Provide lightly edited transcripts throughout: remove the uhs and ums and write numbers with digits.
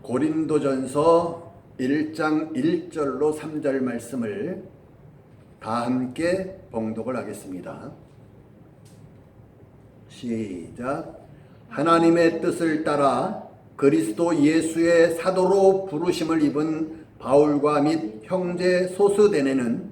고린도전서 1장 1절로 3절 말씀을 다 함께 봉독을 하겠습니다. 시작. 하나님의 뜻을 따라 그리스도 예수의 사도로 부르심을 입은 바울과 및 형제 소스데네는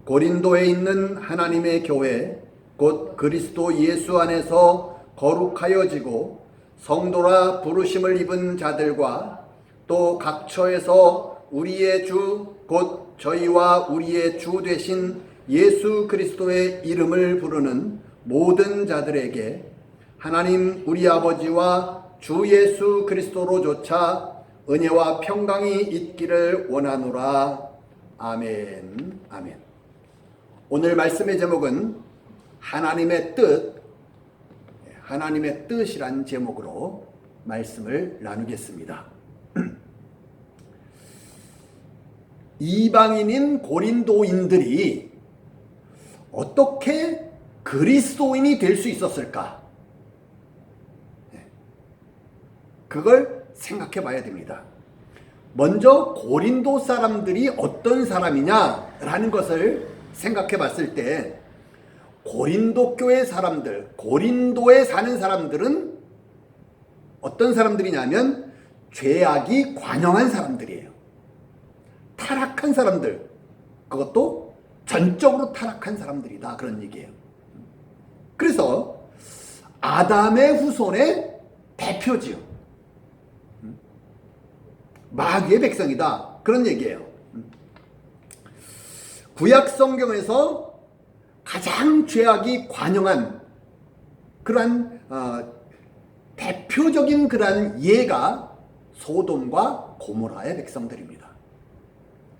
고린도에 있는 하나님의 교회 곧 그리스도 예수 안에서 거룩하여지고 성도라 부르심을 입은 자들과 또 각처에서 우리의 주 곧 저희와 우리의 주 되신 예수 그리스도의 이름을 부르는 모든 자들에게 하나님 우리 아버지와 주 예수 그리스도로조차 은혜와 평강이 있기를 원하노라. 아멘. 아멘. 오늘 말씀의 제목은 하나님의 뜻, 하나님의 뜻이란 제목으로 말씀을 나누겠습니다. 이방인인 고린도인들이 어떻게 그리스도인이 될 수 있었을까? 그걸 생각해 봐야 됩니다. 먼저 고린도 사람들이 어떤 사람이냐라는 것을 생각해 봤을 때 고린도 교회 사람들, 고린도에 사는 사람들은 어떤 사람들이냐면 죄악이 관영한 사람들이에요. 타락한 사람들, 그것도 전적으로 타락한 사람들이다, 그런 얘기예요. 그래서 아담의 후손의 대표지요. 마귀의 백성이다, 그런 얘기예요. 구약 성경에서 가장 죄악이 관영한 그러한 대표적인 그러한 예가 소돔과 고모라의 백성들입니다.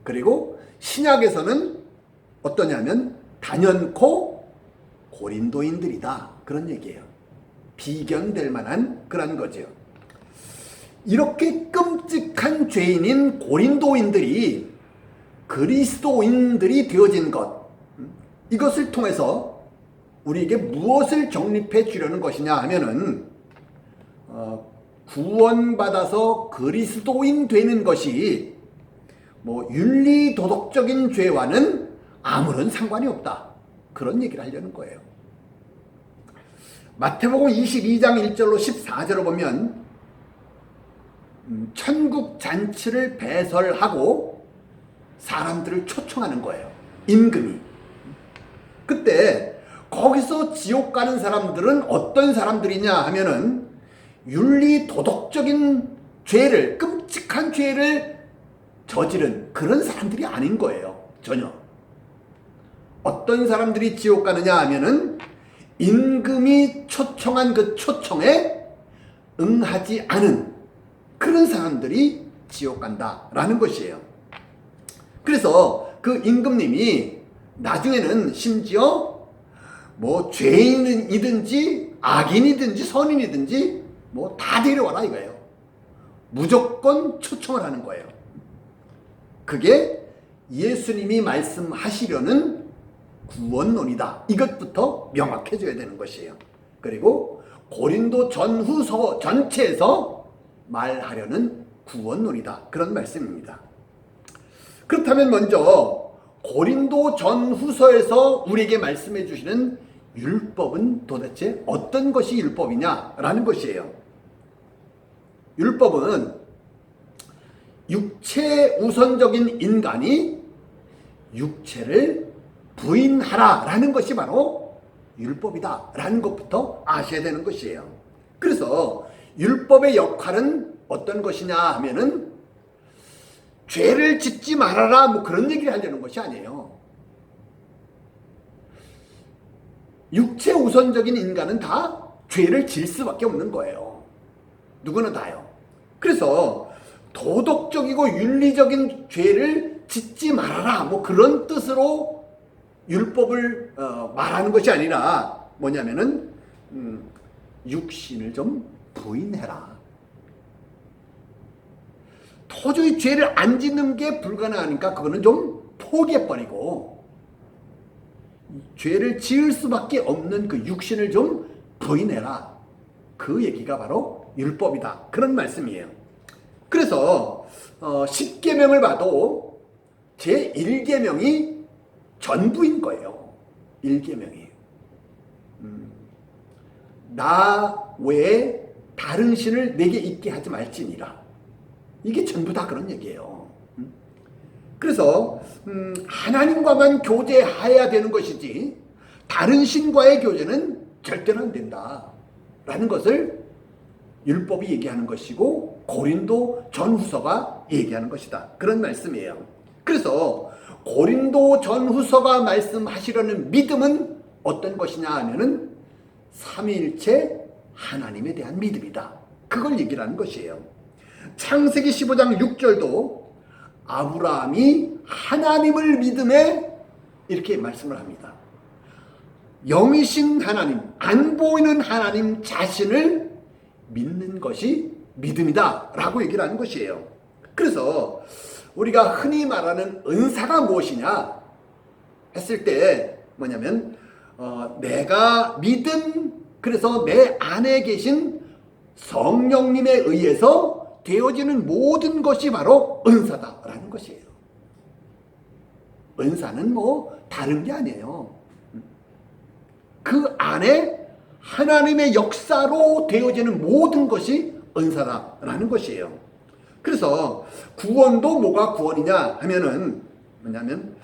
그리고 신약에서는 어떠냐면 단연코 고린도인들이다, 그런 얘기예요. 비견될 만한 그런 거죠. 이렇게 끔찍한 죄인인 고린도인들이 그리스도인들이 되어진 것, 이것을 통해서 우리에게 무엇을 정립해 주려는 것이냐 하면은 구원받아서 그리스도인 되는 것이 윤리 도덕적인 죄와는 아무런 상관이 없다, 그런 얘기를 하려는 거예요. 마태복음 22장 1절로 14절을 보면 천국 잔치를 배설하고 사람들을 초청하는 거예요. 임금이. 그때 거기서 지옥 가는 사람들은 어떤 사람들이냐 하면은 윤리 도덕적인 죄를, 끔찍한 죄를 저지른 그런 사람들이 아닌 거예요. 전혀. 어떤 사람들이 지옥 가느냐 하면은 임금이 초청한 그 초청에 응하지 않은 그런 사람들이 지옥 간다라는 것이에요. 그래서 그 임금님이 나중에는 심지어 죄인이든지 악인이든지 선인이든지 다 데려와라 이거예요. 무조건 초청을 하는 거예요. 그게 예수님이 말씀하시려는 구원론이다, 이것부터 명확해져야 되는 것이에요. 그리고 고린도 전후서 전체에서 말하려는 구원론이다, 그런 말씀입니다. 그렇다면 먼저 고린도 전후서에서 우리에게 말씀해 주시는 율법은 도대체 어떤 것이 율법이냐라는 것이에요. 율법은 육체 우선적인 인간이 육체를 부인하라라는 것이 바로 율법이다라는 것부터 아셔야 되는 것이에요. 그래서 율법의 역할은 어떤 것이냐 하면은 죄를 짓지 말아라, 그런 얘기를 하려는 것이 아니에요. 육체 우선적인 인간은 다 죄를 질 수밖에 없는 거예요. 누구나 다요. 그래서 도덕적이고 윤리적인 죄를 짓지 말아라, 그런 뜻으로 율법을 말하는 것이 아니라 뭐냐면은 육신을 좀 부인해라. 도저히 죄를 안 짓는 게 불가능하니까 그거는 좀 포기해버리고 죄를 지을 수밖에 없는 그 육신을 좀 부인해라. 그 얘기가 바로 율법이다, 그런 말씀이에요. 그래서 10계명을 봐도 제 1계명이 전부인 거예요. 1계명이. 나 외에 다른 신을 내게 있게 하지 말지니라. 이게 전부 다 그런 얘기예요. 그래서 하나님과만 교제해야 되는 것이지 다른 신과의 교제는 절대로 안 된다 라는 것을 율법이 얘기하는 것이고 고린도 전후서가 얘기하는 것이다, 그런 말씀이에요. 그래서 고린도 전후서가 말씀하시려는 믿음은 어떤 것이냐 하면은 삼위일체 하나님에 대한 믿음이다, 그걸 얘기를 하는 것이에요. 창세기 15장 6절도 아브라함이 하나님을 믿음에 이렇게 말씀을 합니다. 영이신 하나님, 안 보이는 하나님 자신을 믿는 것이 믿음이다 라고 얘기를 하는 것이에요. 그래서 우리가 흔히 말하는 은사가 무엇이냐 했을 때 뭐냐면 내가 믿은, 그래서 내 안에 계신 성령님에 의해서 되어지는 모든 것이 바로 은사다라는 것이에요. 은사는 뭐 다른 게 아니에요. 그 안에 하나님의 역사로 되어지는 모든 것이 은사다라는 것이에요. 그래서 구원도 뭐가 구원이냐 하면은 뭐냐면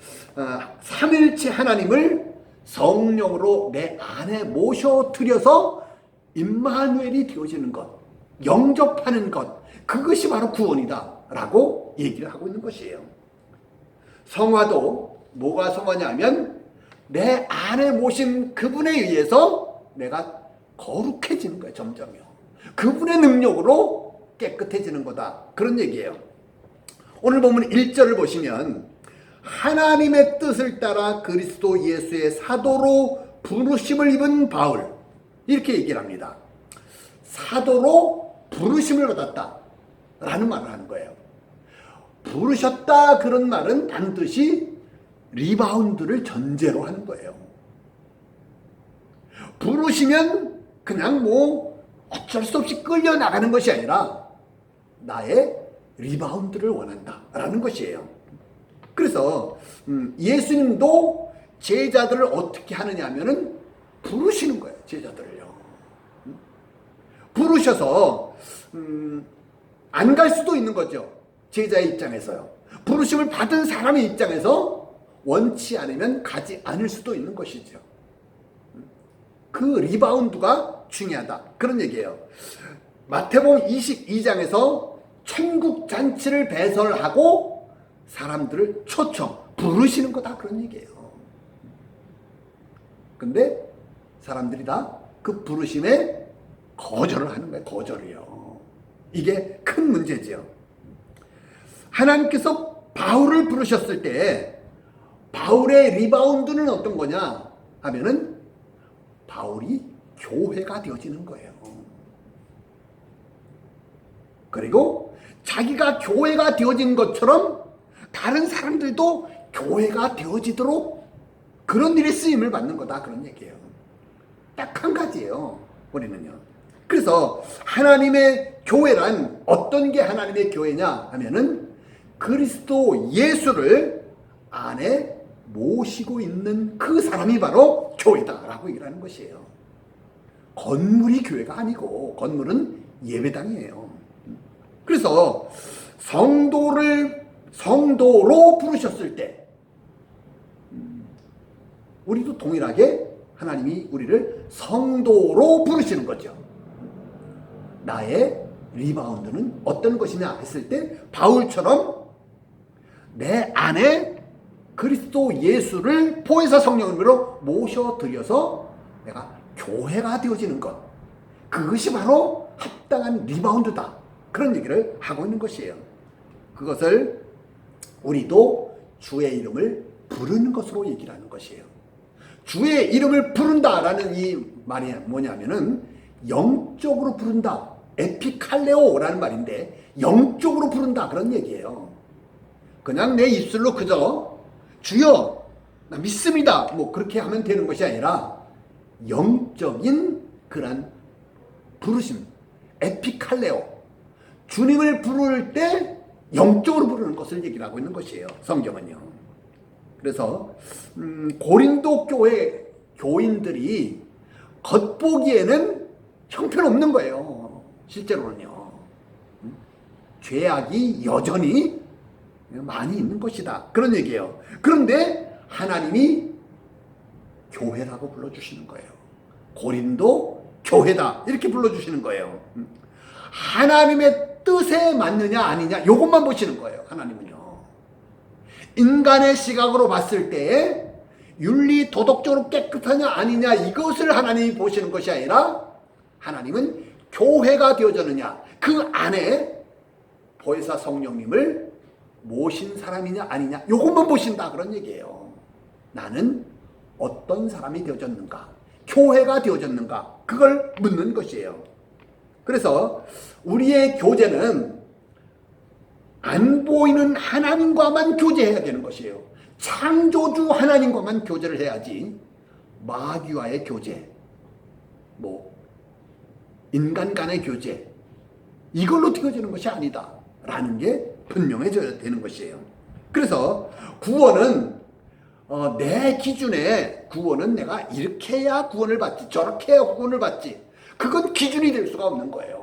삼일체 하나님을 성령으로 내 안에 모셔들여서 임마누엘이 되어지는 것, 영접하는 것, 그것이 바로 구원이다 라고 얘기를 하고 있는 것이에요. 성화도 뭐가 성화냐면 내 안에 모신 그분에 의해서 내가 거룩해지는 거예요. 점점요. 그분의 능력으로 깨끗해지는 거다, 그런 얘기예요. 오늘 보면 1절을 보시면 하나님의 뜻을 따라 그리스도 예수의 사도로 부르심을 입은 바울, 이렇게 얘기를 합니다. 사도로 부르심을 받았다 라는 말을 하는 거예요. 부르셨다 그런 말은 반드시 리바운드를 전제로 하는 거예요. 부르시면 그냥 뭐 어쩔 수 없이 끌려나가는 것이 아니라 나의 리바운드를 원한다 라는 것이에요. 그래서 예수님도 제자들을 어떻게 하느냐 하면은 부르시는 거예요. 제자들을요. 부르셔서 안 갈 수도 있는 거죠. 제자의 입장에서요. 부르심을 받은 사람의 입장에서 원치 않으면 가지 않을 수도 있는 것이죠. 그 리바운드가 중요하다, 그런 얘기예요. 마태복음 22장에서 천국 잔치를 배설하고 사람들을 초청, 부르시는 거다, 그런 얘기예요. 근데 사람들이 다 그 부르심에 거절을 하는 거예요. 거절이요. 이게 큰 문제죠. 하나님께서 바울을 부르셨을 때 바울의 리바운드는 어떤 거냐 하면은 바울이 교회가 되어지는 거예요. 그리고 자기가 교회가 되어진 것처럼 다른 사람들도 교회가 되어지도록 그런 일에 쓰임을 받는 거다, 그런 얘기예요. 딱 한 가지예요, 우리는요. 그래서 하나님의 교회란 어떤 게 하나님의 교회냐 하면은 그리스도 예수를 안에 모시고 있는 그 사람이 바로 교회다라고 얘기하는 것이에요. 건물이 교회가 아니고 건물은 예배당이에요. 그래서 성도로 부르셨을 때 우리도 동일하게 하나님이 우리를 성도로 부르시는 거죠. 나의 리바운드는 어떤 것이냐 했을 때 바울처럼 내 안에 그리스도 예수를 보혜사 성령으로 모셔들여서 내가 교회가 되어지는 것, 그것이 바로 합당한 리바운드다, 그런 얘기를 하고 있는 것이에요. 그것을 우리도 주의 이름을 부르는 것으로 얘기를 하는 것이에요. 주의 이름을 부른다라는 이 말이 뭐냐면은 영적으로 부른다, 에피칼레오라는 말인데 영적으로 부른다, 그런 얘기예요. 그냥 내 입술로 그저 주여 나 믿습니다 뭐 그렇게 하면 되는 것이 아니라 영적인 그런 부르심, 에피칼레오, 주님을 부를 때 영적으로 부르는 것을 얘기를 하고 있는 것이에요. 성경은요. 그래서 고린도 교회 교인들이 겉보기에는 형편없는 거예요. 실제로는요. 죄악이 여전히 많이 있는 것이다. 그런 얘기예요. 그런데 하나님이 교회라고 불러주시는 거예요. 고린도 교회다. 이렇게 불러주시는 거예요. 하나님의 뜻에 맞느냐 아니냐 이것만 보시는 거예요. 하나님은요. 인간의 시각으로 봤을 때 윤리 도덕적으로 깨끗하냐 아니냐 이것을 하나님이 보시는 것이 아니라 하나님은 교회가 되어졌느냐 그 안에 보혜사 성령님을 모신 사람이냐 아니냐 이것만 보신다 그런 얘기예요. 나는 어떤 사람이 되어졌는가 교회가 되어졌는가 그걸 묻는 것이에요. 그래서 우리의 교제는 안 보이는 하나님과만 교제해야 되는 것이에요. 창조주 하나님과만 교제를 해야지 마귀와의 교제, 인간 간의 교제 이걸로 되어지는 것이 아니다 라는 게 분명해져야 되는 것이에요. 그래서 구원은 내 기준에 구원은 내가 이렇게 해야 구원을 받지 저렇게 해야 구원을 받지 그건 기준이 될 수가 없는 거예요.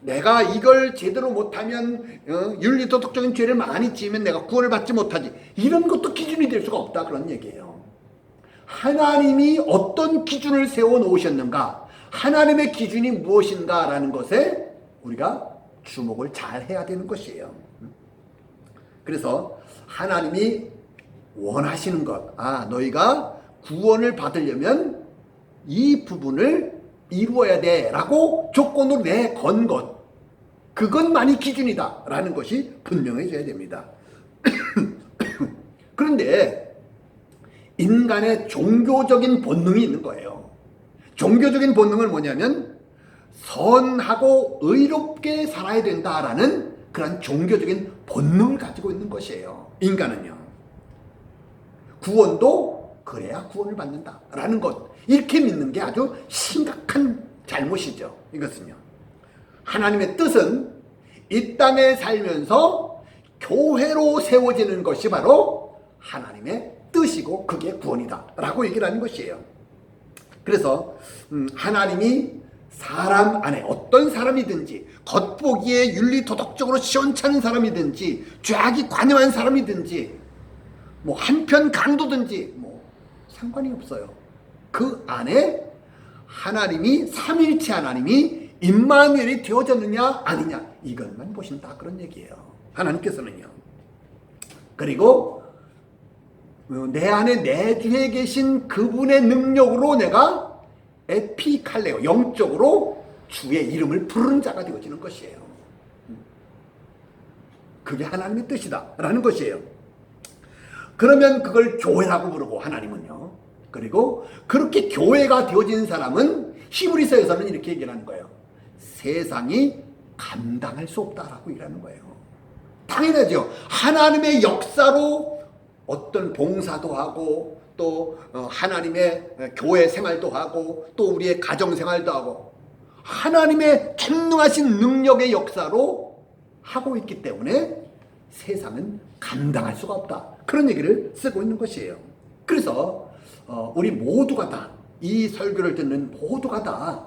내가 이걸 제대로 못하면 윤리도덕적인 죄를 많이 지으면 내가 구원을 받지 못하지 이런 것도 기준이 될 수가 없다 그런 얘기예요. 하나님이 어떤 기준을 세워놓으셨는가 하나님의 기준이 무엇인가 라는 것에 우리가 주목을 잘 해야 되는 것이에요. 그래서 하나님이 원하시는 것 너희가 구원을 받으려면 이 부분을 이루어야 돼 라고 조건으로 내건 것 그것만이 기준이다 라는 것이 분명해져야 됩니다. 그런데 인간의 종교적인 본능이 있는 거예요. 종교적인 본능은 뭐냐면 선하고 의롭게 살아야 된다라는 그런 종교적인 본능을 가지고 있는 것이에요. 인간은요. 구원도 그래야 구원을 받는다라는 것 이렇게 믿는 게 아주 심각한 잘못이죠. 이것은요. 하나님의 뜻은 이 땅에 살면서 교회로 세워지는 것이 바로 하나님의 뜻이고 그게 구원이다 라고 얘기를 하는 것이에요. 그래서 하나님이 사람 안에 어떤 사람이든지 겉보기에 윤리도덕적으로 시원찮은 사람이든지 죄악이 관여한 사람이든지 한편 강도든지 상관이 없어요. 그 안에 하나님이 삼일체 하나님이 임마누엘이 되어졌느냐 아니냐 이것만 보신다 그런 얘기예요. 하나님께서는요. 그리고 내 안에 내주에 계신 그분의 능력으로 내가 에피칼레오 영적으로 주의 이름을 부르는 자가 되어지는 것이에요. 그게 하나님의 뜻이다 라는 것이에요. 그러면 그걸 교회라고 부르고 하나님은요. 그리고 그렇게 교회가 되어진 사람은 히브리서에서는 이렇게 얘기를 하는 거예요. 세상이 감당할 수 없다라고 얘기하는 거예요. 당연하죠. 하나님의 역사로 어떤 봉사도 하고 또 하나님의 교회 생활도 하고 또 우리의 가정 생활도 하고 하나님의 전능하신 능력의 역사로 하고 있기 때문에 세상은 감당할 수가 없다. 그런 얘기를 쓰고 있는 것이에요. 그래서 우리 모두가 다 이 설교를 듣는 모두가 다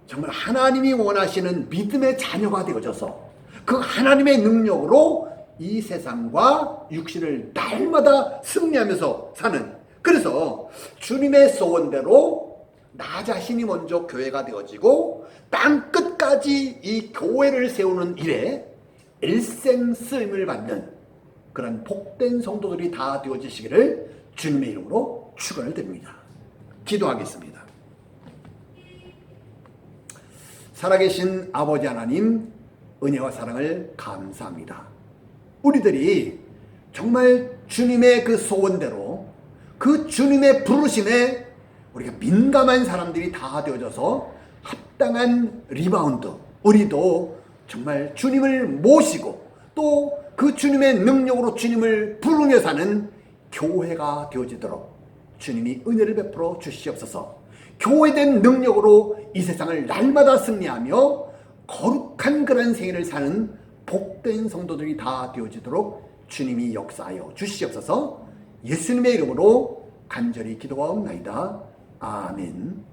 정말 하나님이 원하시는 믿음의 자녀가 되어져서 그 하나님의 능력으로 이 세상과 육신을 날마다 승리하면서 사는 그래서 주님의 소원대로 나 자신이 먼저 교회가 되어지고 땅 끝까지 이 교회를 세우는 일에 일생 쓰임을 받는 그런 복된 성도들이 다 되어지시기를 주님의 이름으로 축원을 드립니다. 기도하겠습니다. 살아계신 아버지 하나님 은혜와 사랑을 감사합니다. 우리들이 정말 주님의 그 소원대로 그 주님의 부르심에 우리가 민감한 사람들이 다 되어져서 합당한 리바운드 우리도 정말 주님을 모시고 또 그 주님의 능력으로 주님을 부르며 사는 교회가 되어지도록 주님이 은혜를 베풀어 주시옵소서. 교회된 능력으로 이 세상을 날마다 승리하며 거룩한 그런 생애를 사는 복된 성도들이 다 되어지도록 주님이 역사하여 주시옵소서. 예수님의 이름으로 간절히 기도하옵나이다. 아멘.